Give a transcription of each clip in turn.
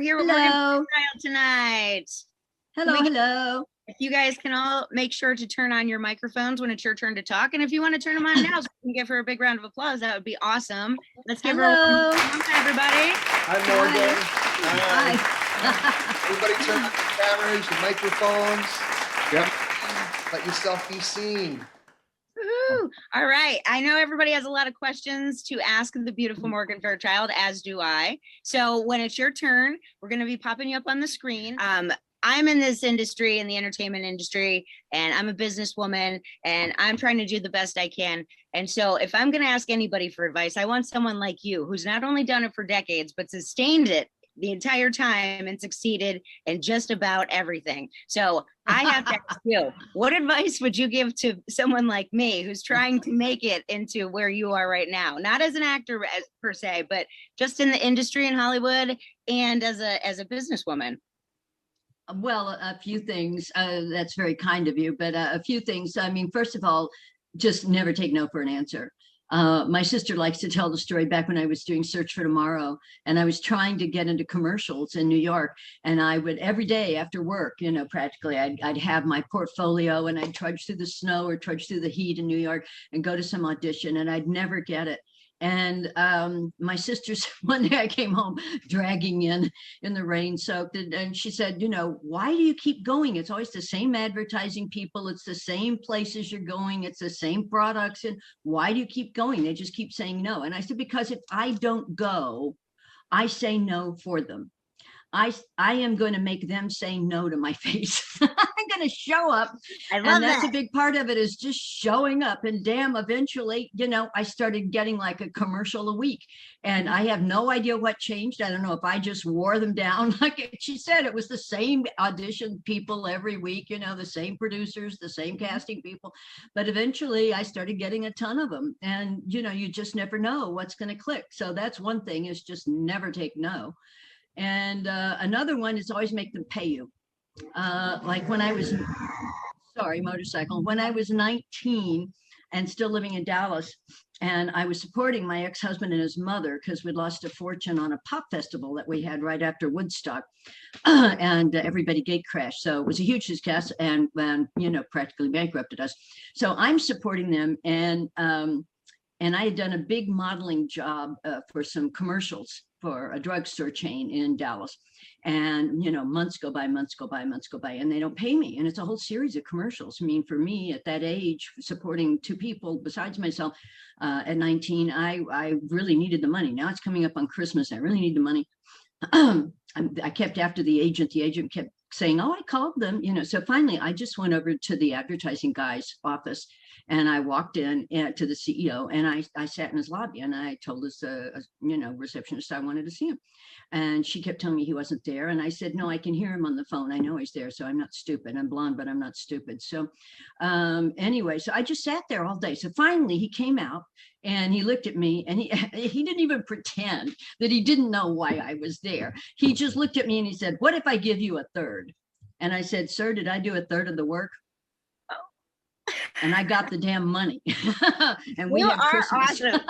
here with Morgan Hello. Fairchild tonight. Hello. If you guys can all make sure to turn on your microphones when it's your turn to talk. And if you want to turn them on now so we can give her a big round of applause, that would be awesome. Let's give her a warm welcome, everybody. Hi, Morgan. Hi. Everybody turn on your cameras, your microphones. Yep. Let yourself be seen. Woohoo. All right. I know everybody has a lot of questions to ask the beautiful Morgan Fairchild, as do I. So when it's your turn, we're going to be popping you up on the screen. I'm in this industry, in the entertainment industry, and I'm a businesswoman, and I'm trying to do the best I can. And so if I'm going to ask anybody for advice, I want someone like you who's not only done it for decades, but sustained it the entire time and succeeded in just about everything. So I have to ask you, what advice would you give to someone like me who's trying to make it into where you are right now? Not as an actor per se, but just in the industry in Hollywood and as a businesswoman. Well, a few things. That's very kind of you, but a few things. I mean, first of all, just never take no for an answer. My sister likes to tell the story back when I was doing Search for Tomorrow, and I was trying to get into commercials in New York, and I would every day after work, you know, practically I'd have my portfolio and I'd trudge through the snow or trudge through the heat in New York and go to some audition, and I'd never get it. And my sister's one day I came home dragging in the rain soaked, and she said, you know, why do you keep going? It's always the same advertising people. It's the same places you're going. It's the same products. And why do you keep going? They just keep saying no. And I said, because if I don't go, I say no for them. I am going to make them say no to my face. I'm going to show up. I love and that's that. a big part of it, is just showing up. And damn, eventually, you know, I started getting like a commercial a week, and I have no idea what changed. I don't know if I just wore them down. Like she said, it was the same audition people every week, you know, the same producers, the same casting people. But eventually I started getting a ton of them. And, you know, you just never know what's going to click. So that's one thing, is just never take no. And another one is always make them pay you. Like when I was, motorcycle. When I was 19 and still living in Dallas, and I was supporting my ex-husband and his mother because we'd lost a fortune on a pop festival that we had right after Woodstock, and everybody gate crashed. So it was a huge success, and you know, practically bankrupted us. So I'm supporting them, and I had done a big modeling job for some commercials for a drugstore chain in Dallas. And, you know, months go by, and they don't pay me. And it's a whole series of commercials. I mean, for me at that age, supporting two people besides myself at 19, I really needed the money. Now it's coming up on Christmas. I really need the money. I kept after the agent. The agent kept saying, oh, I called them, you know. So finally, I just went over to the advertising guy's office, and I walked in to the CEO, and I sat in his lobby, and I told his, you know, receptionist I wanted to see him. And she kept telling me he wasn't there. And I said, no, I can hear him on the phone. I know he's there. So I'm not stupid. I'm blonde, but I'm not stupid. So anyway, so I just sat there all day. So finally he came out and he looked at me, and he didn't even pretend that he didn't know why I was there. He just looked at me and he said, what if I give you a third? And I said, sir, did I do a third of the work? And I got the damn money. And we had Christmas. Awesome.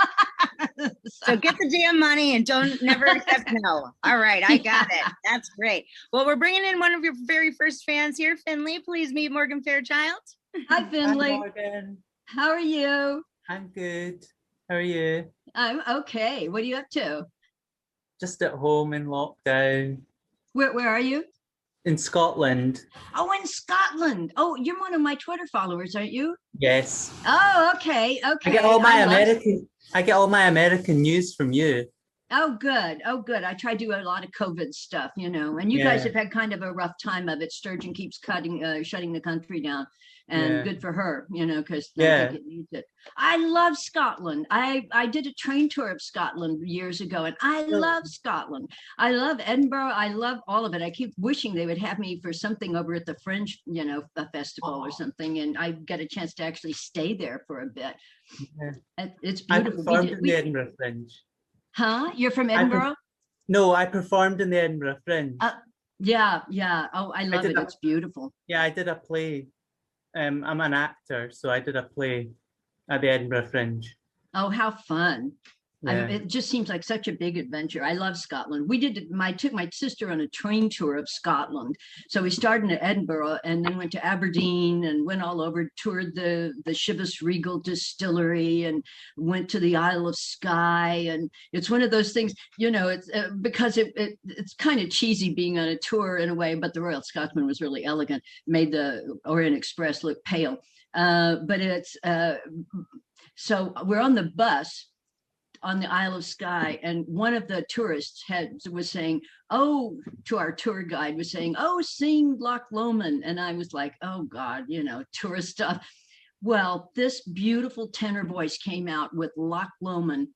So get the damn money and never accept no. All right, I got it. That's great. Well, we're bringing in one of your very first fans here, Finley. Please meet Morgan Fairchild. Hi, Finley. Hi, Morgan. How are you? I'm good. How are you? I'm okay. What are you up to? Just at home in lockdown. Where are you? In Scotland. Oh, in Scotland. Oh, you're one of my Twitter followers, aren't you? Yes. Oh, okay. I get all my American news from you. Oh, good. Oh, good. I try to do a lot of COVID stuff, you know, and you guys have had kind of a rough time of it. Sturgeon keeps shutting the country down, and good for her, you know, because it needs it. I love Scotland. I did a train tour of Scotland years ago, and I love Scotland. I love Edinburgh. I love all of it. I keep wishing they would have me for something over at the Fringe, you know, a festival or something, and I get a chance to actually stay there for a bit. Yeah. It's beautiful. I performed in the Edinburgh Fringe. Huh? You're from Edinburgh? No, I performed in the Edinburgh Fringe. Yeah. Oh, I love it. It's beautiful. Yeah, I did a play. I'm an actor, so I did a play at the Edinburgh Fringe. Oh, how fun. Yeah. It just seems like such a big adventure. I love Scotland. We took my sister on a train tour of Scotland. So we started in Edinburgh and then went to Aberdeen and went all over, toured the Chivas Regal distillery and went to the Isle of Skye. And it's one of those things, you know, it's because it's kind of cheesy being on a tour in a way, but the Royal Scotsman was really elegant, made the Orient Express look pale. But it's, so we're on the bus on the Isle of Skye, and one of the tourists was saying, oh, to our tour guide was saying, oh, sing Loch Lomond. And I was like, oh God, you know, tourist stuff. Well, this beautiful tenor voice came out with Loch Lomond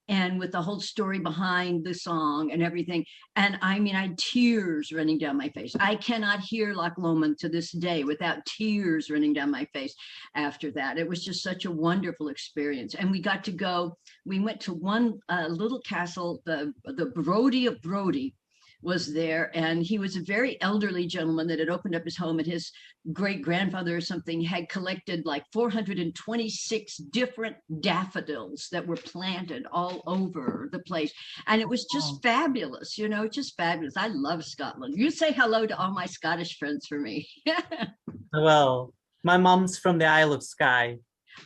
and with the whole story behind the song and everything. And I mean, I had tears running down my face. I cannot hear Loch Lomond to this day without tears running down my face after that. It was just such a wonderful experience. And we got to go, we went to one little castle, the Brodie of Brodie was there, and he was a very elderly gentleman that had opened up his home, and his great grandfather or something had collected like 426 different daffodils that were planted all over the place, and it was just fabulous, you know, just fabulous. I love Scotland. You say hello to all my Scottish friends for me. Well, my mom's from the Isle of Skye.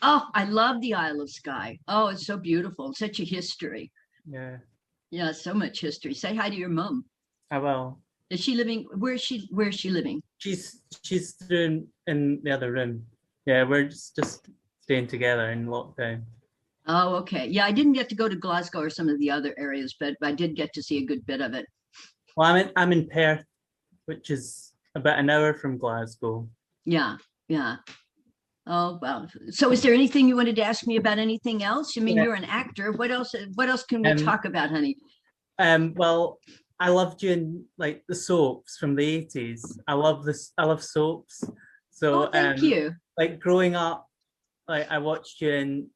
Oh, I love the Isle of Skye. Oh, it's so beautiful. Such a history. Yeah, so much history. Say hi to your mom. I will. Is she living? Where's she living? She's through in the other room. Yeah, we're just staying together in lockdown. Oh, okay. Yeah, I didn't get to go to Glasgow or some of the other areas, but I did get to see a good bit of it. Well, I'm in Perth, which is about an hour from Glasgow. Yeah, yeah. Oh, well. So is there anything you wanted to ask me about anything else? I mean, you're an actor. What else can we talk about, honey? Well, I loved you in like the soaps from the 80s. I love soaps. So thank you. Like growing up, like I watched you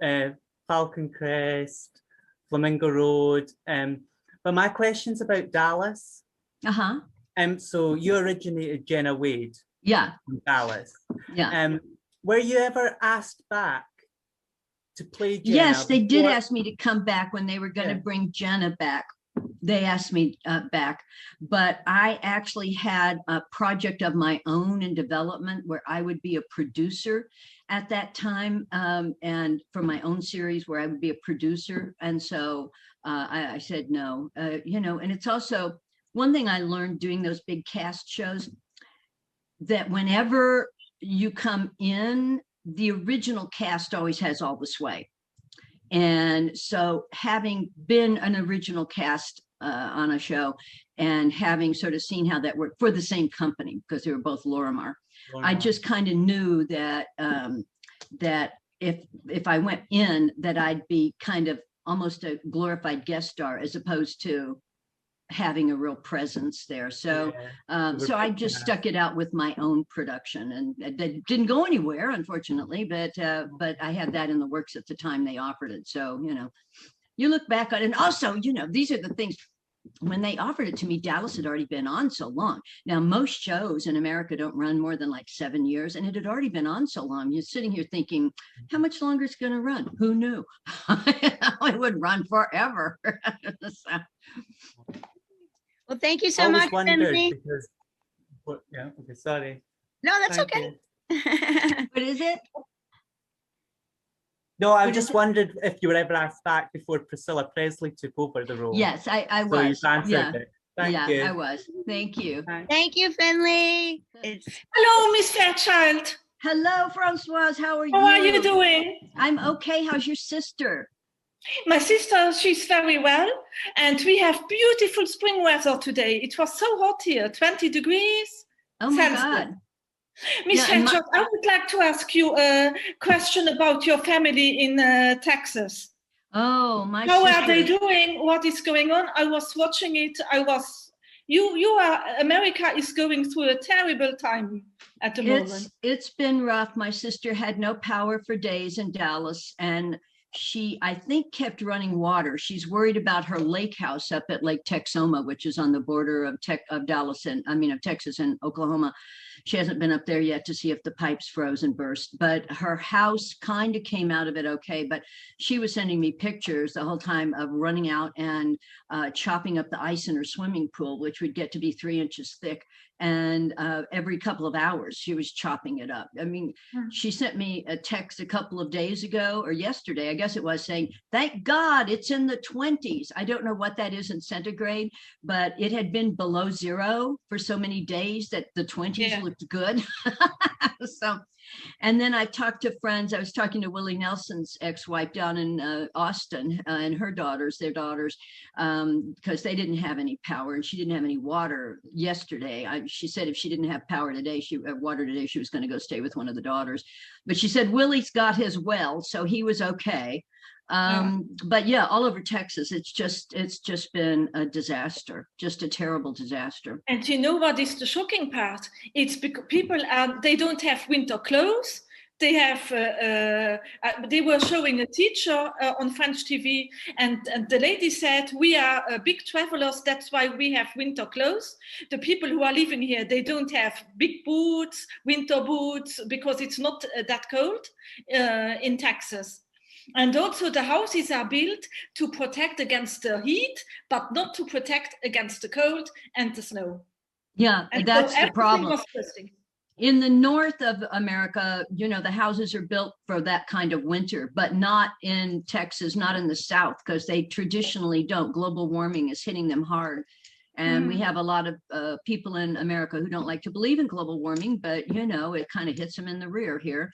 in Falcon Crest, Flamingo Road. But my question's about Dallas. Uh-huh. So you originated Jenna Wade. Yeah. From Dallas. Yeah. Were you ever asked back to play Jenna? Yes, they did ask me to come back when they were going to bring Jenna back. They asked me back, but I actually had a project of my own in development where I would be a producer at that time, and for my own series where I would be a producer. And so I said no, you know, and it's also one thing I learned doing those big cast shows, that whenever you come in, the original cast always has all the sway. And so having been an original cast on a show and having sort of seen how that worked for the same company, because they were both Lorimar, I just kind of knew that that if I went in, that I'd be kind of almost a glorified guest star as opposed to having a real presence there. So so I just stuck it out with my own production, and it didn't go anywhere, unfortunately, but I had that in the works at the time they offered it. So, you know, you look back on it, and also, you know, these are the things. When they offered it to me, Dallas had already been on so long. Now, most shows in America don't run more than like 7 years, and it had already been on so long. You're sitting here thinking, how much longer it's going to run? Who knew? It would run forever. So. Well, thank you so much, Finley. Yeah, okay, sorry. No, that's okay. What is it? No, I just wondered if you were ever asked back before Priscilla Presley took over the role. Yes, I was. So you've answered it. Thank you. I was. Thank you. Thank you, Finley. Hello, Miss Fairchild. Hello, Francoise. How are you? How are you doing? I'm okay. How's your sister? My sister, she's very well. And we have beautiful spring weather today. It was so hot here, 20 degrees. Oh my God. Miss Fairchild, I would like to ask you a question about your family in Texas. Oh, my How sister. are they doing? What is going on? I was watching it. America is going through a terrible time at the moment. It's been rough. My sister had no power for days in Dallas, and she, I think, kept running water. She's worried about her lake house up at Lake Texoma, which is on the border of Texas and Oklahoma. she hasn't been up there yet to see if the pipes froze and burst, but her house kind of came out of it okay. But she was sending me pictures the whole time of running out and chopping up the ice in her swimming pool, which would get to be 3 inches thick. And every couple of hours she was chopping it up. I mean, she sent me a text a couple of days ago, or yesterday, I guess it was, saying, thank God it's in the 20s. I don't know what that is in centigrade, but it had been below zero for so many days that the 20s looked good. So, and then I talked to friends. I was talking to Willie Nelson's ex-wife down in Austin, and her daughters, their daughters, because they didn't have any power and she didn't have any water yesterday. She said if she didn't have power today, water today, she was going to go stay with one of the daughters. But she said Willie's got his well, so he was okay. But yeah, all over Texas, it's just been a disaster, just a terrible disaster. And you know what is the shocking part? It's because people they don't have winter clothes. They have they were showing a teacher on French TV, and the lady said, we are big travelers, that's why we have winter clothes. The people who are living here, they don't have big boots, winter boots, because it's not that cold in Texas. And also the houses are built to protect against the heat, but not to protect against the cold and the snow. Yeah, and that's the problem. In the north of America, you know, the houses are built for that kind of winter, but not in Texas, not in the South, because they traditionally don't. Global warming is hitting them hard. And we have a lot of people in America who don't like to believe in global warming, but, you know, it kind of hits them in the rear here.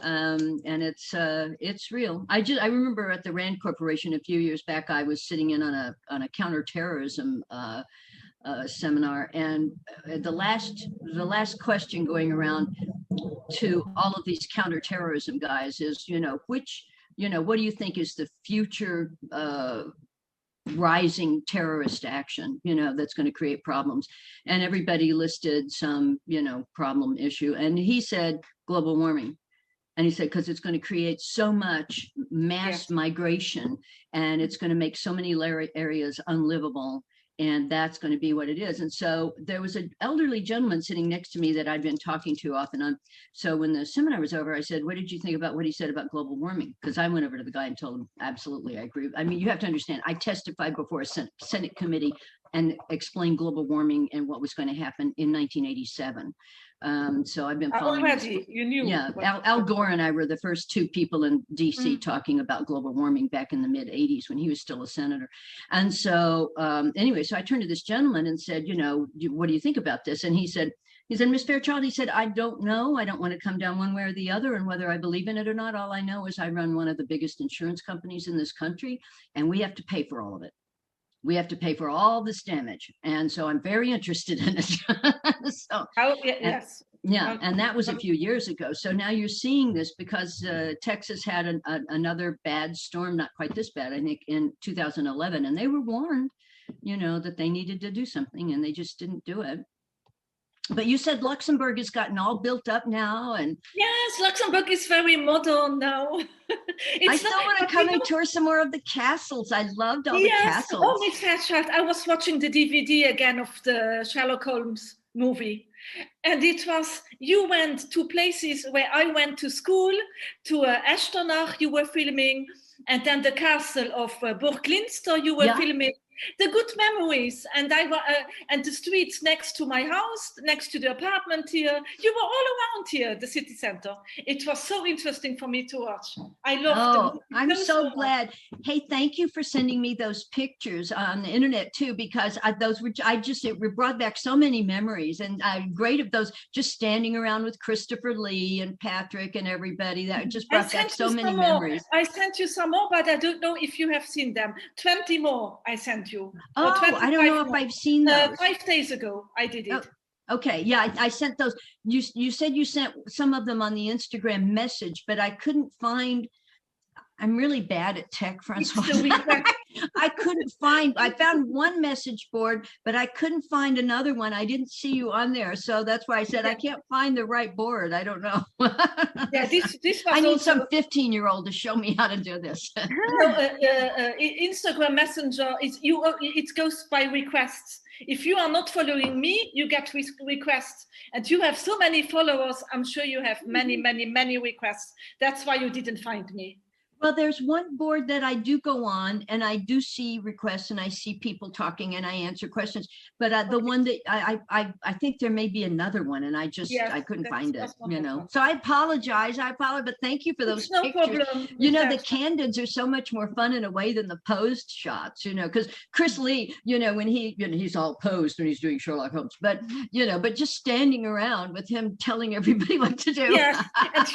And it's real. I remember at the Rand Corporation a few years back, I was sitting in on a counterterrorism seminar, and the last question going around to all of these counterterrorism guys is, what do you think is the future rising terrorist action, that's going to create problems? And everybody listed some, problem issue. And he said global warming. And he said, because it's going to create so much mass migration, and it's going to make so many areas unlivable. And that's going to be what it is. And so there was an elderly gentleman sitting next to me that I'd been talking to off and on. So when the seminar was over, I said, what did you think about what he said about global warming? Because I went over to the guy and told him, absolutely, I agree. I mean, you have to understand, I testified before a Senate committee and explained global warming and what was going to happen in 1987. So I've been following already, you knew. Yeah, Al Gore and I were the first two people in DC talking about global warming back in the mid 80s when he was still a senator. And so anyway, so I turned to this gentleman and said, what do you think about this? And he said, Miss Fairchild, he said, I don't know. I don't want to come down one way or the other, and whether I believe in it or not. All I know is I run one of the biggest insurance companies in this country, and we have to pay for all of it. We have to pay for all this damage. And so I'm very interested in it. And that was a few years ago. So now you're seeing this because Texas had another bad storm, not quite this bad, I think, in 2011. And they were warned, that they needed to do something, and they just didn't do it. But you said Luxembourg has gotten all built up now, and yes, Luxembourg is very modern now. I still want to come and tour some more of the castles. I loved all the castles. Oh, Miss Fairchild, I was watching the DVD again of the Sherlock Holmes movie, and you went to places where I went to school, to Echternach you were filming, and then the castle of Burg Linster you were filming. The good memories, and and the streets next to my house, next to the apartment here. You were all around here, the city center. It was so interesting for me to watch. I loved them. I'm so glad. Hey, thank you for sending me those pictures on the internet too, because it brought back so many memories, and I'm great of those, just standing around with Christopher Lee and Patrick and everybody. That just brought back so many memories. I sent you some more, but I don't know if you have seen them. 20 more I sent you. Oh, I don't know if I've seen those. 5 days ago I did it. Okay, yeah, I sent those. You said you sent some of them on the Instagram message, but I couldn't find. I'm really bad at tech, Francois. I found one message board, but I couldn't find another one. I didn't see you on there. So that's why I said, I can't find the right board. I don't know. This I need some 15-year-old to show me how to do this. Instagram Messenger, it goes by requests. If you are not following me, you get requests. And you have so many followers. I'm sure you have many, many, many requests. That's why you didn't find me. Well, there's one board that I do go on and I do see requests and I see people talking and I answer questions. But the one that I think there may be another one and I couldn't find it, you know. So I apologize, but thank you for those It's no pictures. problem. You know, the candids are so much more fun in a way than the posed shots, you know, because Chris Lee, you know, when he's all posed when he's doing Sherlock Holmes, but, you know, but just standing around with him telling everybody what to do. Yes, and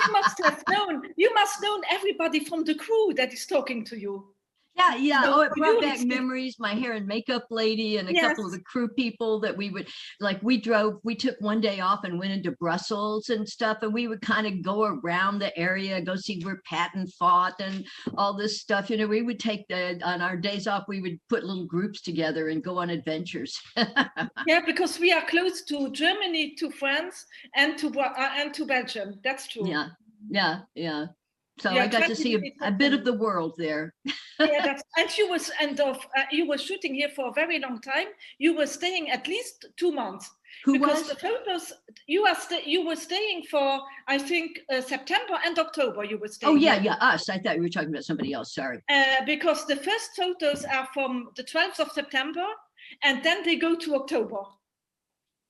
you must know everybody from the crew that is talking to you. Yeah. So Oh, it brought you, back it's- memories. My hair and makeup lady and a Yes. couple of the crew people that we would like. We took one day off and went into Brussels and stuff, and we would kind of go around the area, go see where Patton fought and all this stuff. You know, we would take on our days off, we would put little groups together and go on adventures. Yeah, because we are close to Germany, to France, and to Belgium. That's true. Yeah. So Yeah, I got to 20 see minutes a bit of the world there. Yeah, and you were shooting here for a very long time. You were staying at least 2 months. Who because was? the photos you were staying for, I think, September and October. You were staying. Oh yeah, here. us. I thought you were talking about somebody else. Sorry. Because the first photos are from the 12th of September, and then they go to October.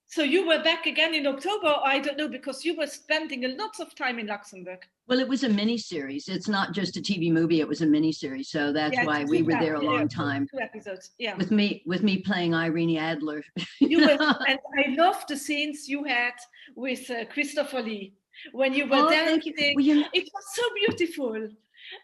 So you were back again in October, I don't know, because you were spending a lot of time in Luxembourg. Well, it was a mini series. It's not just a TV movie. It was a mini series. So that's why we were there a long time. 2 episodes, yeah. With me playing Irene Adler. You were, and I love the scenes you had with Christopher Lee when you were dancing. Thank you. Well, it was so beautiful.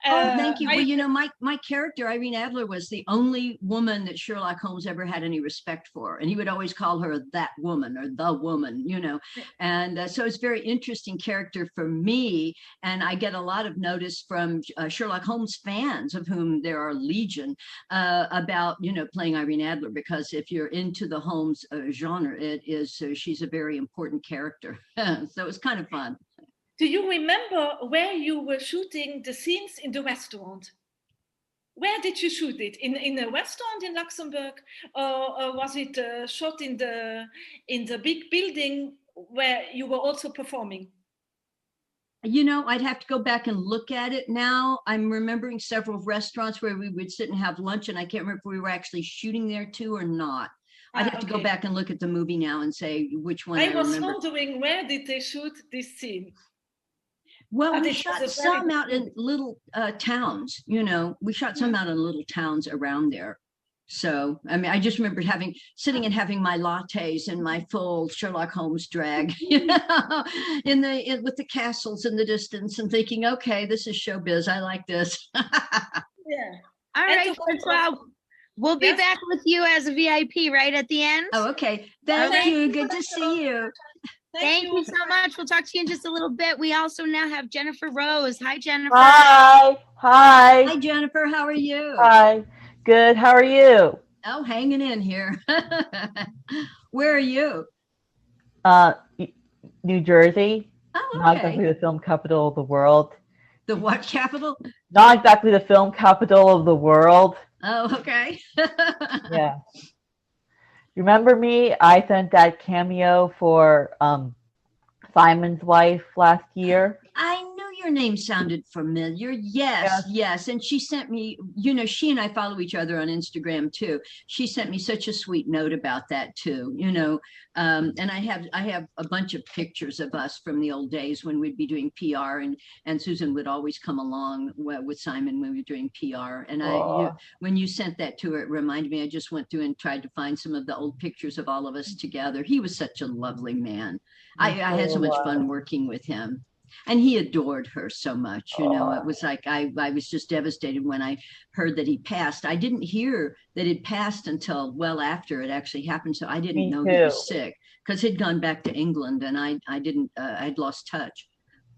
Thank you. Well, you know, my character, Irene Adler, was the only woman that Sherlock Holmes ever had any respect for. And he would always call her that woman or the woman, you know. And so it's a very interesting character for me. And I get a lot of notice from Sherlock Holmes fans, of whom there are legion, about, you know, playing Irene Adler, because if you're into the Holmes genre, it is, she's a very important character. So it's kind of fun. Do you remember where you were shooting the scenes in the restaurant? Where did you shoot it? In a restaurant in Luxembourg, or was it shot in the big building where you were also performing? You know, I'd have to go back and look at it now. I'm remembering several restaurants where we would sit and have lunch, and I can't remember if we were actually shooting there too or not. I'd have to go back and look at the movie now and say which one I was remember. wondering, where did they shoot this scene? Well, we shot some out in little towns, you know, we shot some out in little towns around there. So, I mean, I just remember sitting and having my lattes and my full Sherlock Holmes drag, you know, with the castles in the distance and thinking, okay, this is showbiz. I like this. Yeah. All right. So we'll be back with you as a VIP right at the end. Oh, okay. Thank you. Good to see you. Thank you so much. We'll talk to you in just a little bit. We also now have Jennifer Rose. Hi, Jennifer. Hi. Hi, Jennifer. How are you? Hi. Good. How are you? Oh, hanging in here. Where are you? New Jersey. Oh, okay. Not exactly the film capital of the world. The what capital? Not exactly the film capital of the world. Oh, okay. Yeah. Remember me? I sent that cameo for Simon's wife last year. I knew your name sounded familiar. Yes. And she sent me, you know, she and I follow each other on Instagram too. She sent me such a sweet note about that too, you know. And I have a bunch of pictures of us from the old days when we'd be doing PR, and Susan would always come along with Simon when we were doing PR. And when you sent that to her, it reminded me, I just went through and tried to find some of the old pictures of all of us together. He was such a lovely man. I had so much fun working with him. And he adored her so much, you know. It was like I was just devastated when I heard that he passed. I didn't hear that it passed until well after it actually happened. So I didn't know he was sick, because he'd gone back to England and I'd lost touch.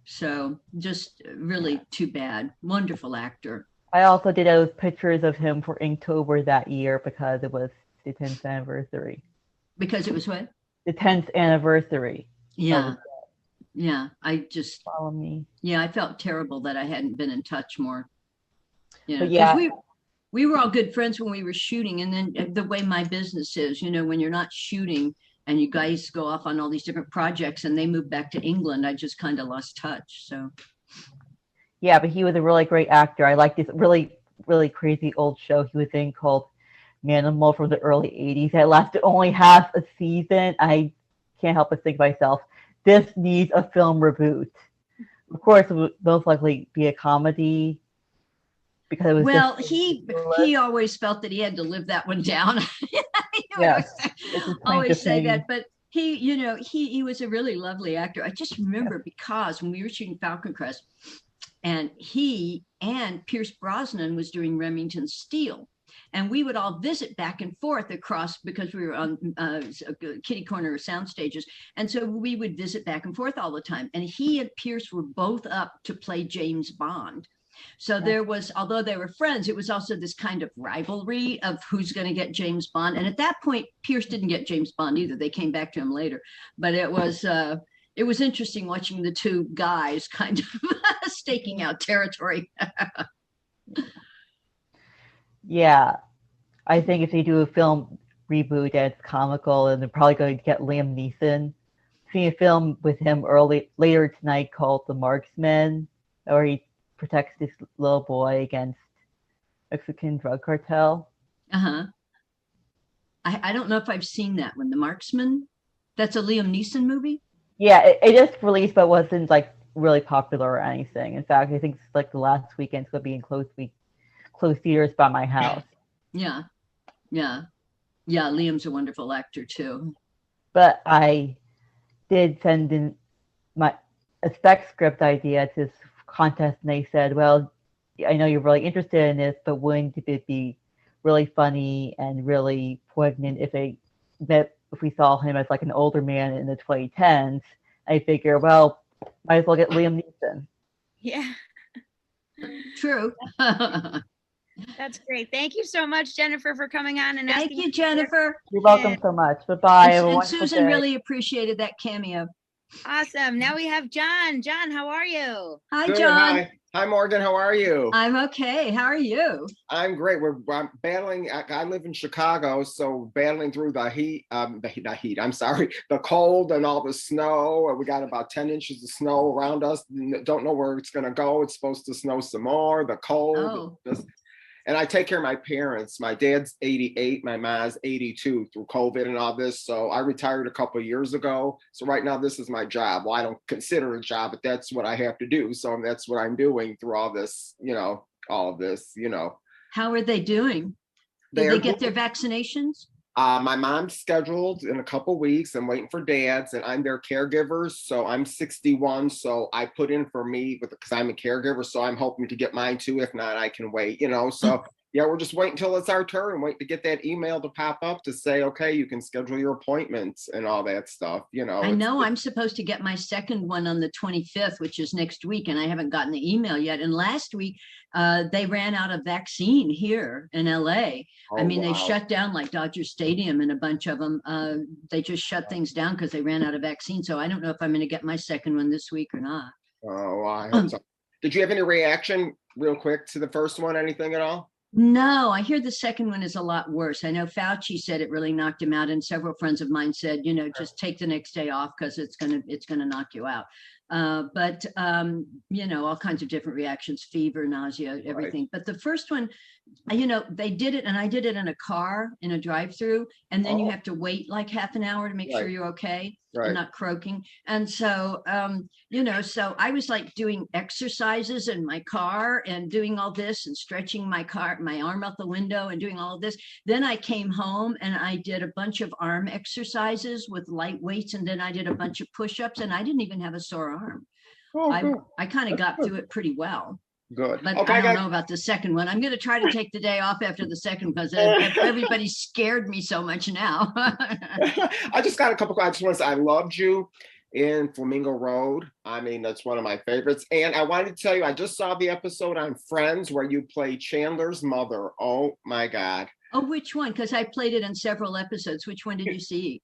So just really too bad. Wonderful actor. I also did those pictures of him for Inktober that year because it was the 10th anniversary. Because it was what? The 10th anniversary. Yeah. Yeah, I just follow me. Yeah, I felt terrible that I hadn't been in touch more. You know, yeah, we were all good friends when we were shooting. And then the way my business is, you know, when you're not shooting and you guys go off on all these different projects and they moved back to England, I just kind of lost touch. So. Yeah, but he was a really great actor. I like this really, really crazy old show he was in called Manimal from the early 80s. It lasted only half a season. I can't help but think to myself, this needs a film reboot. Of course, it would most likely be a comedy because it was Well, just he always felt that he had to live that one down. Yes, always say that, but he, you know, he was a really lovely actor. I just remember because when we were shooting Falcon Crest, and he and Pierce Brosnan was doing Remington Steele. And we would all visit back and forth across, because we were on kitty corner sound stages. And so we would visit back and forth all the time. And he and Pierce were both up to play James Bond. So there was, although they were friends, it was also this kind of rivalry of who's going to get James Bond. And at that point, Pierce didn't get James Bond either. They came back to him later. But it was interesting watching the two guys kind of staking out territory. Yeah, I think if they do a film reboot that's comical, and they're probably going to get Liam Neeson. Seeing a film with him later tonight called The Marksman, where he protects this little boy against Mexican drug cartel. Uh-huh. I don't know if I've seen that one, The Marksman. That's a Liam Neeson movie? Yeah, it just released, but wasn't like really popular or anything. In fact, I think it's like the last weekend it's going to be in closed theaters by my house. Yeah. Liam's a wonderful actor too. But I did send in a spec script idea to this contest, and they said, well, I know you're really interested in this, but wouldn't it be really funny and really poignant if we saw him as like an older man in the 2010s? I figure, well, might as well get Liam Neeson. Yeah. True. That's great. Thank you so much, Jennifer, for coming on. And Thank you, Jennifer. You're welcome so much. Bye-bye. And Susan really appreciated that cameo. Awesome. Now we have John. John, how are you? Hi, Good, John. Hi, Morgan. How are you? I'm okay. How are you? I'm great. I'm battling. I live in Chicago, so battling through the heat. The cold and all the snow. We got about 10 inches of snow around us. Don't know where it's going to go. It's supposed to snow some more. The cold. And I take care of my parents. My dad's 88, my mom's 82 through COVID and all this. So I retired a couple of years ago. So right now, this is my job. Well, I don't consider it a job, but that's what I have to do. So that's what I'm doing through all this, all of this. How are they doing? Did they get their vaccinations? My mom's scheduled in a couple weeks. I'm waiting for dad's, and I'm their caregiver. So I'm 61. So I put in for me because I'm a caregiver. So I'm hoping to get mine too. If not, I can wait, So yeah, we're just waiting until it's our turn, wait to get that email to pop up to say, okay, you can schedule your appointments and all that stuff. I know I'm supposed to get my second one on the 25th, which is next week, and I haven't gotten the email yet. And last week, they ran out of vaccine here in LA. Oh, They shut down like Dodger Stadium and a bunch of them. They just shut things down because they ran out of vaccine. So I don't know if I'm going to get my second one this week or not. Oh, I hope so. Did you have any reaction real quick to the first one? Anything at all? No, I hear the second one is a lot worse. I know Fauci said it really knocked him out, and several friends of mine said, just take the next day off because it's gonna knock you out. But all kinds of different reactions, fever, nausea, everything. Right. But the first one, they did it, and I did it in a car in a drive-through, and then you have to wait like half an hour to make sure you're okay and not croaking. And so, so I was like doing exercises in my car and doing all this and stretching my arm out the window and doing all of this. Then I came home and I did a bunch of arm exercises with light weights, and then I did a bunch of push-ups, and I didn't even have a sore arm. I kind of got through it pretty well. Good. But okay, I don't know about the second one. I'm going to try to take the day off after the second because everybody scared me so much now. I just got a couple. I just want to say I loved you in Flamingo Road. That's one of my favorites. And I wanted to tell you, I just saw the episode on Friends where you play Chandler's mother. Oh my God. Oh, which one? Because I played it in several episodes. Which one did you see?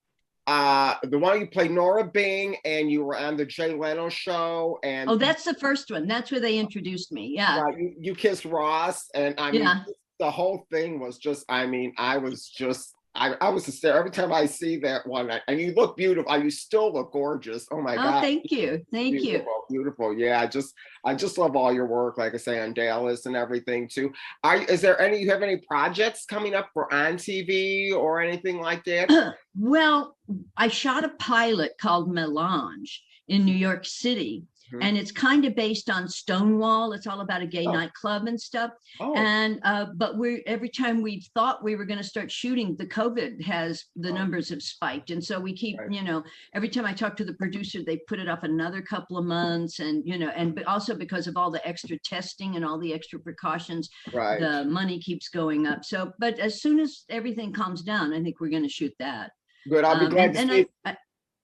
The one you played Nora Bing, and you were on the Jay Leno show. And that's the first one. That's where they introduced me. Yeah. You kissed Ross, and the whole thing was just, I mean, I was hysterical every time I see that one. And you look beautiful. You still look gorgeous. Oh my God. Thank you. Thank you. Beautiful. Yeah, I just love all your work, like I say, on Dallas and everything too. You have any projects coming up for on TV or anything like that? Well, I shot a pilot called Melange in New York City. And it's kind of based on Stonewall. It's all about a gay nightclub and stuff. And but every time we thought we were going to start shooting, the COVID the numbers have spiked, and so we keep every time I talk to the producer, they put it off another couple of months, and and also because of all the extra testing and all the extra precautions, the money keeps going up. So, but as soon as everything calms down, I think we're going to shoot that. Good. I'll be glad to see.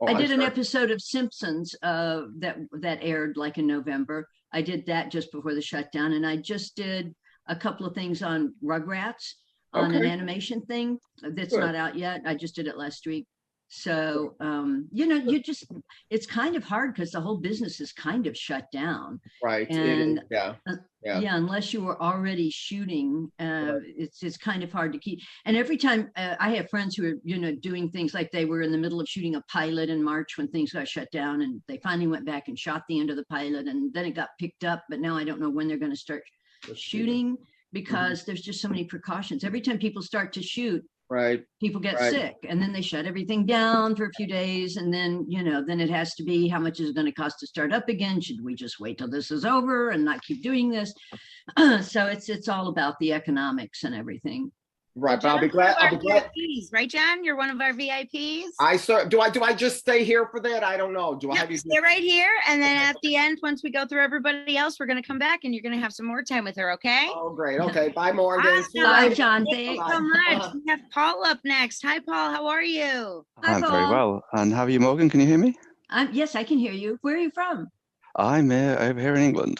I did an episode of Simpsons that aired like in November. I did that just before the shutdown, and I just did a couple of things on Rugrats on an animation thing that's not out yet. I just did it last week. So it's kind of hard because the whole business is kind of shut down. Right. And unless you were already shooting, it's kind of hard to keep. And every time I have friends who are doing things like they were in the middle of shooting a pilot in March when things got shut down, and they finally went back and shot the end of the pilot, and then it got picked up, but now I don't know when they're going to start shooting because there's just so many precautions. Every time people start to shoot, people get sick, and then they shut everything down for a few days, and then then it has to be, how much is it going to cost to start up again? Should we just wait till this is over and not keep doing this? So it's all about the economics and everything. Right, but I'll be glad. VIPs, right, John? You're one of our VIPs. Do I just stay here for that? I don't know. Do I have you stay right here, and then at the end, once we go through everybody else, we're going to come back, and you're going to have some more time with her. Okay? Oh, great. Okay. Bye, Morgan. Awesome. Bye, John. Thank you so much. We have Paul up next. Hi, Paul. How are you? Hi, I'm Paul. very well. And how are you, Morgan? Can you hear me? Yes, I can hear you. Where are you from? I'm over here in England.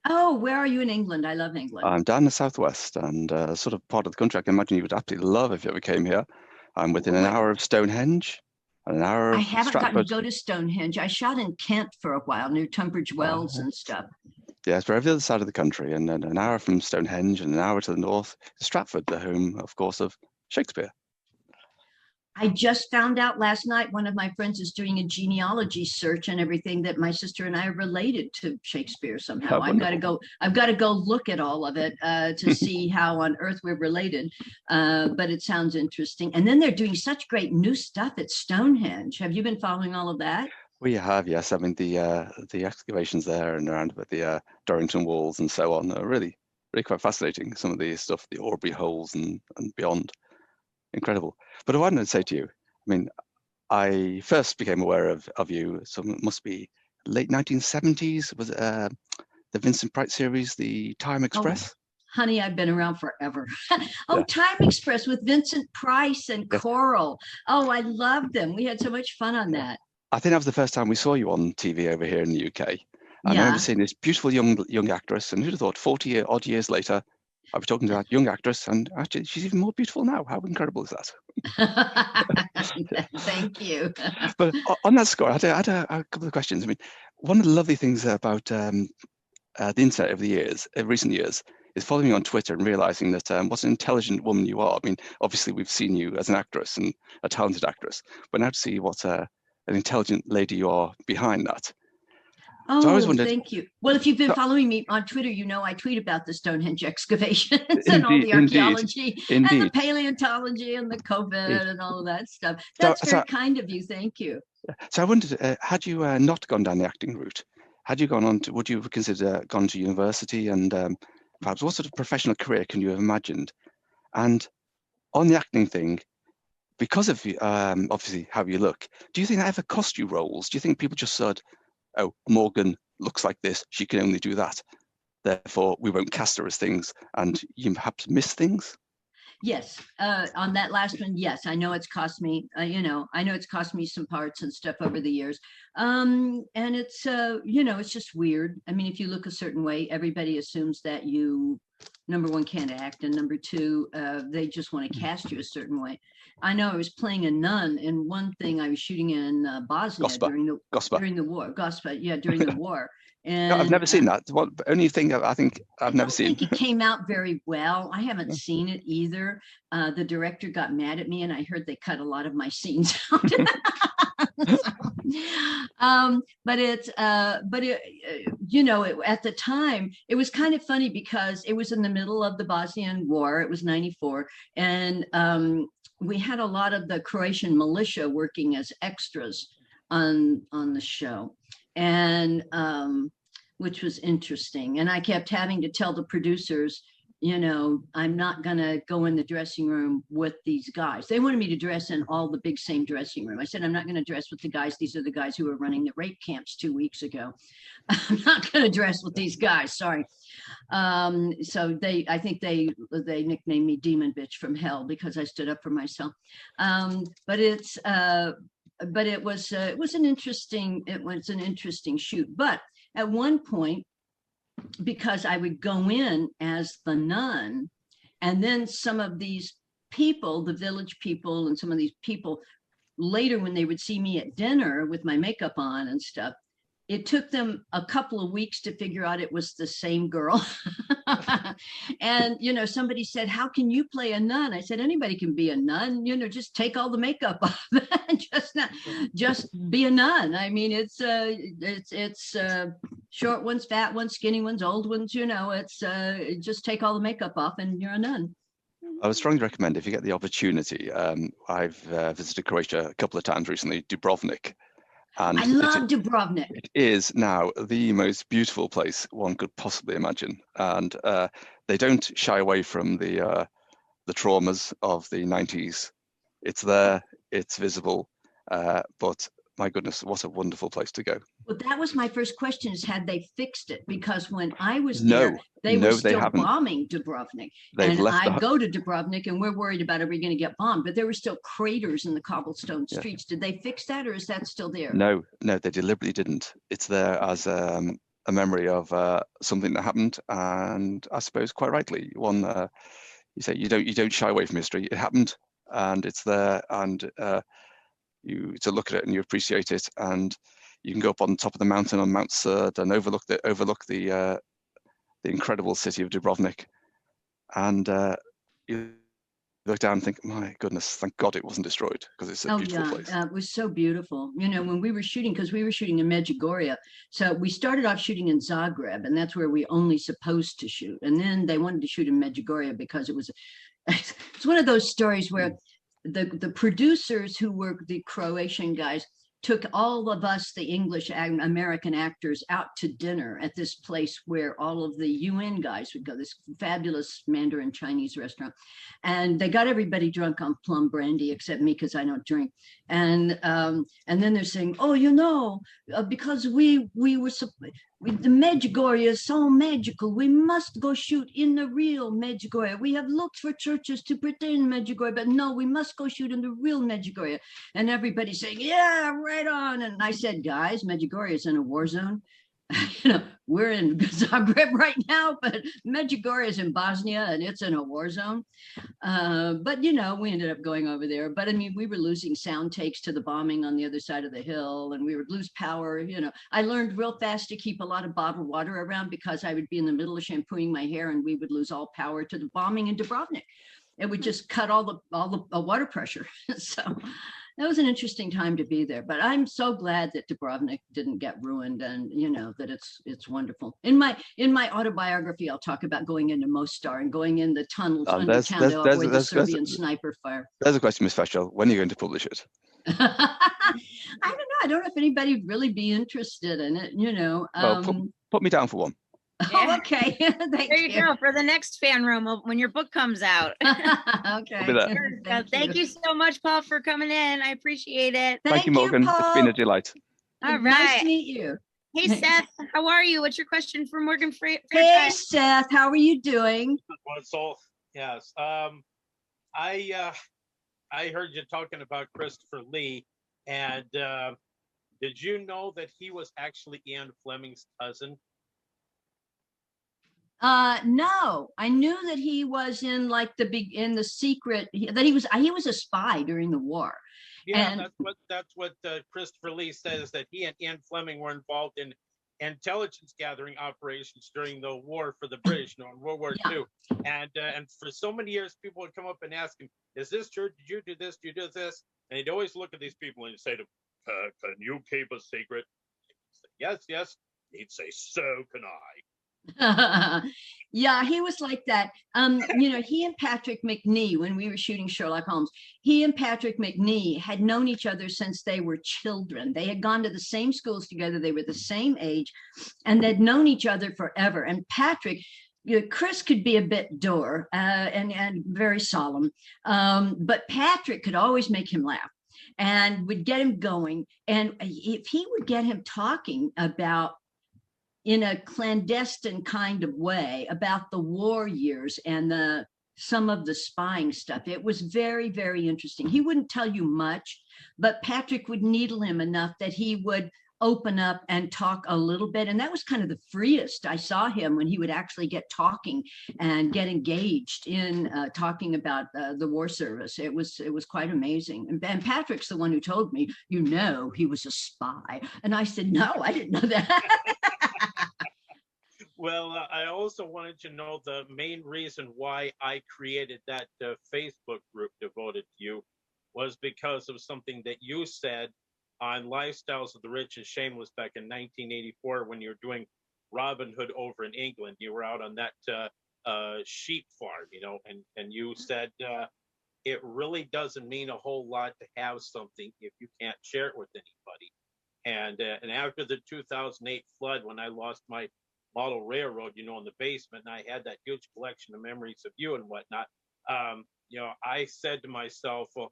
Oh, where are you in England? I love England. I'm down in the southwest, and sort of part of the country I can imagine you would absolutely love if you ever came here. I'm within an hour of Stonehenge and an hour of I haven't Stratford. gotten to go to Stonehenge. I shot in Kent for a while, near Tunbridge Wells and stuff. Yes, we're over the other side of the country, and then an hour from Stonehenge and an hour to the north is Stratford, the home, of course, of Shakespeare. I just found out last night, one of my friends is doing a genealogy search and everything, that my sister and I are related to Shakespeare somehow. I've got to go look at all of it to see how on earth we're related. But it sounds interesting. And then they're doing such great new stuff at Stonehenge. Have you been following all of that? We have, yes. I mean, the excavations there and around about the Dorrington walls and so on are really quite fascinating. Some of the stuff, the Aubrey holes and beyond. Incredible. But I wanted to say to you, I mean, I first became aware of you, so it must be late 1970s, was the Vincent Price series, the Time Express? Oh, honey, I've been around forever. Time Express with Vincent Price and Coral. Oh, I loved them. We had so much fun on that. I think that was the first time we saw you on TV over here in the UK. And I remember seeing this beautiful young actress, and who'd have thought 40-odd years later, I was talking to that young actress, and actually she's even more beautiful now. How incredible is that? Thank you. But on that score, I had a couple of questions. I mean, one of the lovely things about the internet over recent years, is following you on Twitter and realizing that what an intelligent woman you are. I mean, obviously we've seen you as an actress and a talented actress, but now to see what an intelligent lady you are behind that. Oh, so I always wondered, thank you. Well, if you've been following me on Twitter, I tweet about the Stonehenge excavations and all the archaeology and the paleontology and the COVID and all of that stuff. That's very kind of you. Thank you. So I wondered, had you not gone down the acting route, had you gone on to, would you have considered gone to university, and perhaps what sort of professional career can you have imagined? And on the acting thing, because of obviously how you look, do you think that ever cost you roles? Do you think people just said, oh, Morgan looks like this, she can only do that, therefore we won't cast her as things, and you perhaps miss things? Yes, on that last one, yes, I know it's cost me, I know it's cost me some parts and stuff over the years. And it's, it's just weird. I mean, if you look a certain way, everybody assumes that you, number one, can't act, and number two, they just want to cast you a certain way. I know I was playing a nun in one thing I was shooting in Bosnia during the war, during the war. And No, I've never seen that. What only thing I think I've never seen. I think it came out very well. I haven't seen it either. The director got mad at me, and I heard they cut a lot of my scenes out. But you know, at the time, it was kind of funny because it was in the middle of the Bosnian War. It was '94, and we had a lot of the Croatian militia working as extras on the show, and which was interesting. And I kept having to tell the producers, you know, I'm not gonna go in the dressing room with these guys. They wanted me to dress in all the big same dressing room. I said, I'm not gonna dress with the guys. These are the guys who were running the rape camps 2 weeks ago. I'm not gonna dress with these guys, sorry. So I think they nicknamed me Demon Bitch from Hell because I stood up for myself. But it was an interesting shoot. But at one point, because I would go in as the nun, and then some of these people, the village people, and some of these people later, when they would see me at dinner with my makeup on and stuff, it took them a couple of weeks to figure out it was the same girl. And, you know, somebody said, how can you play a nun? I said, anybody can be a nun, you know, just take all the makeup off. just be a nun. I mean, it's short ones, fat ones, skinny ones, old ones, you know, it's just take all the makeup off and you're a nun. I would strongly recommend, if you get the opportunity, I've visited Croatia a couple of times recently, Dubrovnik. And I love Dubrovnik. It is now the most beautiful place one could possibly imagine. And they don't shy away from the traumas of the 90s. It's there, it's visible, but my goodness, what a wonderful place to go. Well, that was my first question, is had they fixed it? Because when I was there, they were still bombing Dubrovnik. And I go to Dubrovnik and we're worried about, are we going to get bombed? But there were still craters in the cobblestone streets. Did they fix that, or is that still there? No, they deliberately didn't. It's there as a memory of something that happened. And I suppose quite rightly, one, you say you don't shy away from history. It happened and it's there, and you to look at it and you appreciate it, and you can go up on top of the mountain on Mount Serd and overlook the incredible city of Dubrovnik, and you look down and think, my goodness, thank God it wasn't destroyed, because it's a beautiful place. It was so beautiful. You know, when we were shooting, because we were shooting in Medjugorje, so we started off shooting in Zagreb, and that's where we only supposed to shoot, and then they wanted to shoot in Medjugorje because it's one of those stories where the producers, who were the Croatian guys, took all of us, the English and American actors, out to dinner at this place where all of the UN guys would go, this fabulous Mandarin Chinese restaurant. And they got everybody drunk on plum brandy, except me, because I don't drink. And then they're saying, oh, you know, because the Medjugorje is so magical, we must go shoot in the real Medjugorje. We have looked for churches to pretend Medjugorje, but no, we must go shoot in the real Medjugorje. And everybody's saying, yeah, right on. And I said, guys, Medjugorje is in a war zone. You know, we're in Zagreb right now, but Medjugorje is in Bosnia and it's in a war zone. But, you know, we ended up going over there. But I mean, we were losing sound takes to the bombing on the other side of the hill, and we would lose power. You know, I learned real fast to keep a lot of bottled water around, because I would be in the middle of shampooing my hair and we would lose all power to the bombing in Dubrovnik. It would just cut all the water pressure. So that was an interesting time to be there, but I'm so glad that Dubrovnik didn't get ruined, and you know that it's wonderful. In my autobiography, I'll talk about going into Mostar and going in the tunnels under town to avoid the Serbian sniper fire. There's a question, Ms. Fairchild. When are you going to publish it? I don't know. I don't know if anybody would really be interested in it. You know, well, put me down for one. Oh, okay. There you go, for the next fan room when your book comes out. Okay. Thank you so much, Paul, for coming in. I appreciate it. Thank you, Morgan. Paul. It's been a delight. All right. Nice to meet you. Hey, Seth, how are you? What's your question for Morgan Fairchild? Hey, Seth, how are you doing? So, yes. I heard you talking about Christopher Lee, and did you know that he was actually Ian Fleming's cousin? No, I knew that he was in like the secret, that he was a spy during the war. Yeah, and that's what Christopher Lee says, that he and Ian Fleming were involved in intelligence gathering operations during the war for the British, in World War II. And for so many years, people would come up and ask him, "Is this true? Did you do this? Did you do this?" And he'd always look at these people and he'd say to them, "Can you keep a secret?" He'd say, "Yes, yes." He'd say, "So can I." Yeah, he was like that. You know, he and Patrick McNee, when we were shooting Sherlock Holmes, he and Patrick McNee had known each other since they were children. They had gone to the same schools together. They were the same age, and they'd known each other forever. And Patrick, you know, Chris could be a bit dour and very solemn, but Patrick could always make him laugh and would get him going. And if he would get him talking about, in a clandestine kind of way, about the war years and some of the spying stuff, it was very, very interesting. He wouldn't tell you much, but Patrick would needle him enough that he would open up and talk a little bit. And that was kind of the freest I saw him, when he would actually get talking and get engaged in talking about the war service. It was quite amazing. And Patrick's the one who told me, "You know, he was a spy." And I said, "No, I didn't know that." Well, I also wanted to know the main reason why I created that Facebook group devoted to you was because of something that you said on Lifestyles of the Rich and Shameless back in 1984 when you were doing Robin Hood over in England. You were out on that sheep farm, you know, and you said it really doesn't mean a whole lot to have something if you can't share it with anybody. And after the 2008 flood, when I lost my model railroad, you know, in the basement, and I had that huge collection of memories of you and whatnot, you know, I said to myself, well,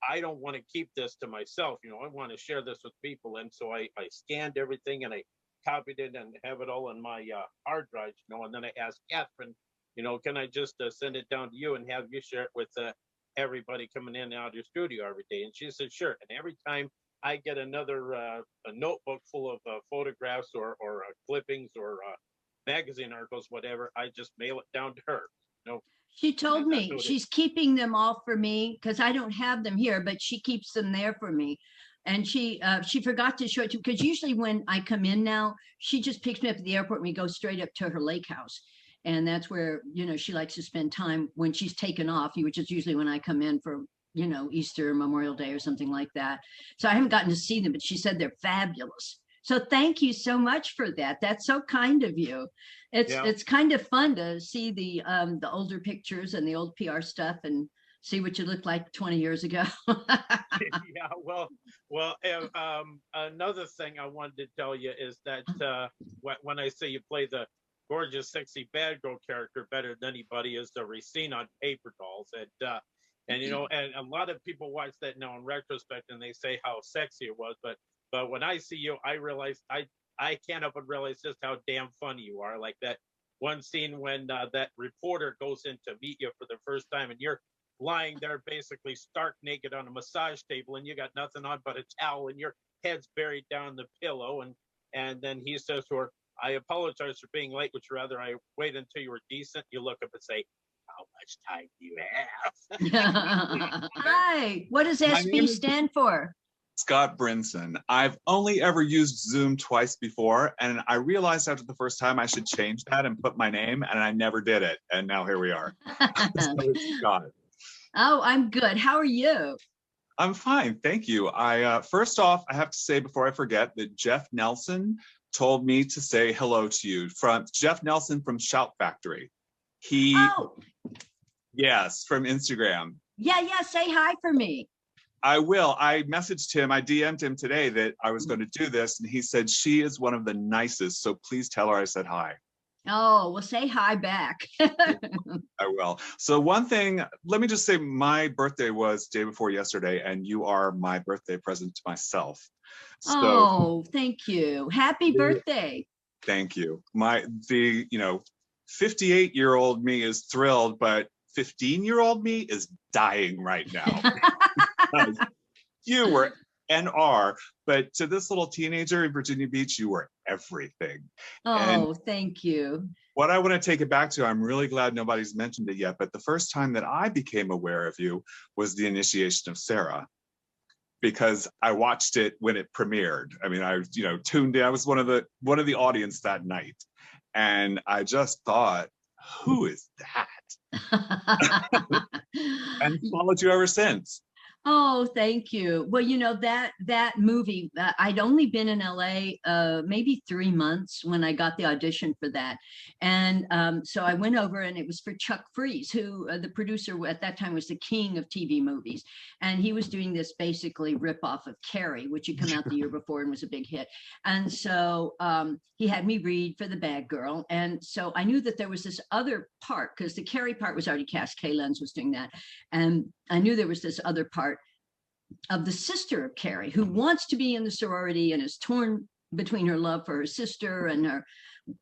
I don't want to keep this to myself, you know, I want to share this with people. And so I scanned everything and I copied it and have it all on my hard drive, you know, and then I asked Catherine, you know, can I just send it down to you and have you share it with everybody coming in and out of your studio every day? And she said, sure. And every time I get another a notebook full of photographs or clippings or magazine articles, whatever, I just mail it down to her. You know, she told me she's keeping them all for me because I don't have them here, but she keeps them there for me. And she forgot to show it to, because usually when I come in now, she just picks me up at the airport and we go straight up to her lake house. And that's where, you know, she likes to spend time when she's taken off, which is usually when I come in for, you know, Easter, Memorial Day or something like that. So I haven't gotten to see them, but she said they're fabulous. So thank you so much for that. That's so kind of you. It's kind of fun to see the older pictures and the old PR stuff and see what you looked like 20 years ago. Yeah, well, another thing I wanted to tell you is that when I say you play the gorgeous, sexy bad girl character better than anybody, is the Racine on Paper Dolls. And you know, and a lot of people watch that now in retrospect and they say how sexy it was, but when I see you, I realize I can't help but realize just how damn funny you are. Like that one scene when that reporter goes in to meet you for the first time and you're lying there basically stark naked on a massage table and you got nothing on but a towel and your head's buried down the pillow, and then he says to her, I apologize for being late, would you rather I wait until you were decent? You look up and say, how much time do you have? Hi, what does SB stand for? Scott Brinson. I've only ever used Zoom twice before, and I realized after the first time I should change that and put my name, and I never did it. And now here we are. So it's Scott. Oh, I'm good. How are you? I'm fine, thank you. First off, I have to say before I forget that Jeff Nelson told me to say hello to you. From Jeff Nelson from Shout Factory. Yes, from Instagram. Yeah, say hi for me. I will. I messaged him, I DM'd him today that I was going to do this, and he said she is one of the nicest, so please tell her I said hi. Oh, well, say hi back. I will. So one thing, let me just say my birthday was day before yesterday, and you are my birthday present to myself. So, oh, thank you. Happy birthday. Thank you. The 58-year-old me is thrilled, but 15-year-old me is dying right now. You were and are, but to this little teenager in Virginia Beach, you were everything. Oh, and thank you. What I want to take it back to, I'm really glad nobody's mentioned it yet, but the first time that I became aware of you was the initiation of Sarah. because I watched it when it premiered. I mean, I tuned in. I was one of the audience that night, and I just thought, who is that? And followed you ever since. Oh, thank you. Well, that movie, I'd only been in LA maybe 3 months when I got the audition for that. And so I went over, and it was for Chuck Freeze, who the producer at that time was the king of TV movies. And he was doing this basically ripoff of Carrie, which had come out the year before and was a big hit. And so he had me read for the bad girl. And so I knew that there was this other part, because the Carrie part was already cast. Kay Lenz was doing that. And I knew there was this other part of the sister of Carrie, who wants to be in the sorority and is torn between her love for her sister and her,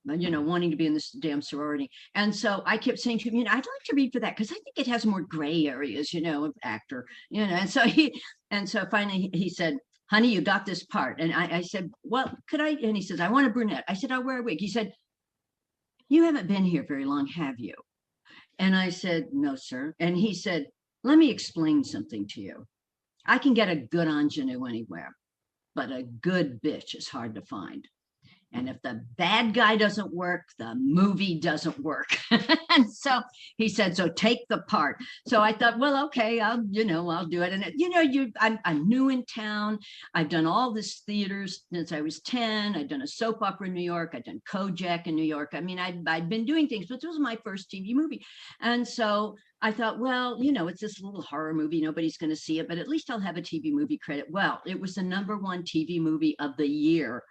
wanting to be in this damn sorority. And so I kept saying to him, I'd like to read for that because I think it has more gray areas, of actor, And so finally he said, honey, you got this part. And I said, well, could I? And he says, I want a brunette. I said, I'll wear a wig. He said, you haven't been here very long, have you? And I said, no, sir. And he said, let me explain something to you. I can get a good ingenue anywhere, but a good bitch is hard to find. And if the bad guy doesn't work, the movie doesn't work. And so he said, so take the part. So I thought, well, okay, I'll do it. And I'm new in town. I've done all this theaters since I was 10. I've done a soap opera in New York. I've done Kojak in New York. I mean, I'd been doing things, but this was my first TV movie. And so I thought, well, it's this little horror movie. Nobody's going to see it, but at least I'll have a TV movie credit. Well, it was the #1 TV movie of the year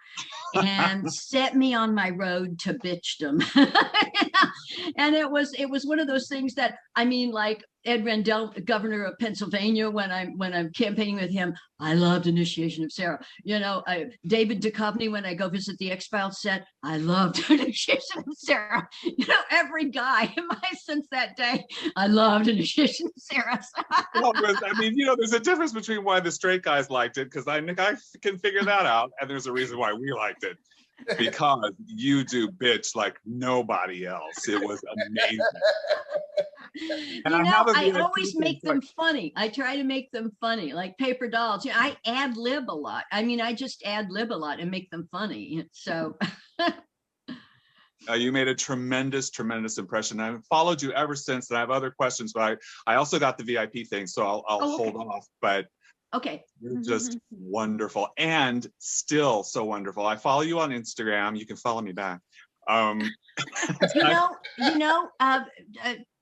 and set me on my road to bitchdom. And it was one of those things that, I mean, like Ed Rendell, governor of Pennsylvania, when I'm campaigning with him, I loved Initiation of Sarah. David Duchovny, when I go visit the X-Files set, I loved Initiation of Sarah. Every guy since that day, I loved Initiation of Sarah. Well, there's a difference between why the straight guys liked it, because I can figure that out, and there's a reason why we liked it. Because you do bitch like nobody else. It was amazing. And I always make them funny. I try to make them funny, like Paper Dolls. I ad lib a lot. I mean, I just ad lib a lot and make them funny. So you made a tremendous impression. I've followed you ever since, and I have other questions, but I also got the VIP thing, so I'll hold off. But okay. You're just wonderful, and still so wonderful. I follow you on Instagram. You can follow me back.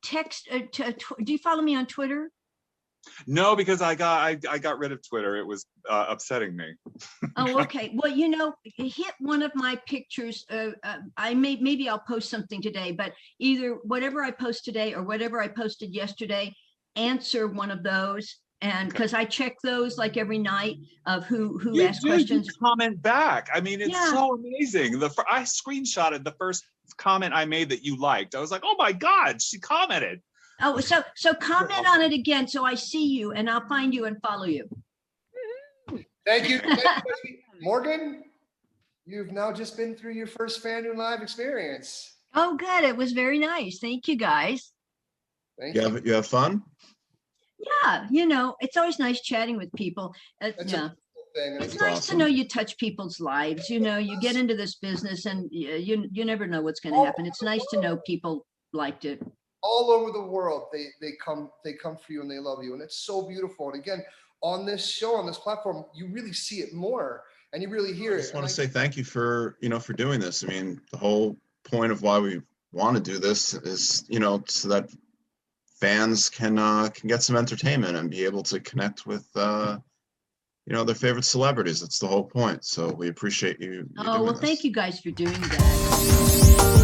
Text. Do you follow me on Twitter? No, because I got rid of Twitter. It was upsetting me. Oh, okay. Well, hit one of my pictures. Maybe I'll post something today, but either whatever I post today or whatever I posted yesterday, answer one of those. And because I check those like every night of who asked questions. You comment back. I mean, it's so amazing. I screenshotted the first comment I made that you liked. I was like, oh my God, she commented. Oh, so comment on it again so I see you and I'll find you and follow you. Thank you. Morgan, you've now just been through your first FanRoom Live experience. Oh, good. It was very nice. Thank you, guys. Thank you. You have fun? Yeah, it's always nice chatting with people. It's nice to know you touch people's lives. You get into this business and you never know what's going to happen. It's nice to know people liked it. All over the world, they come for you and they love you, and it's so beautiful. And again, on this show, on this platform, you really see it more and you really hear it. I just want to say thank you for doing this. I mean, the whole point of why we want to do this is so that fans can get some entertainment and be able to connect with their favorite celebrities. That's the whole point. So we appreciate you. Oh, well, thank you guys for doing that.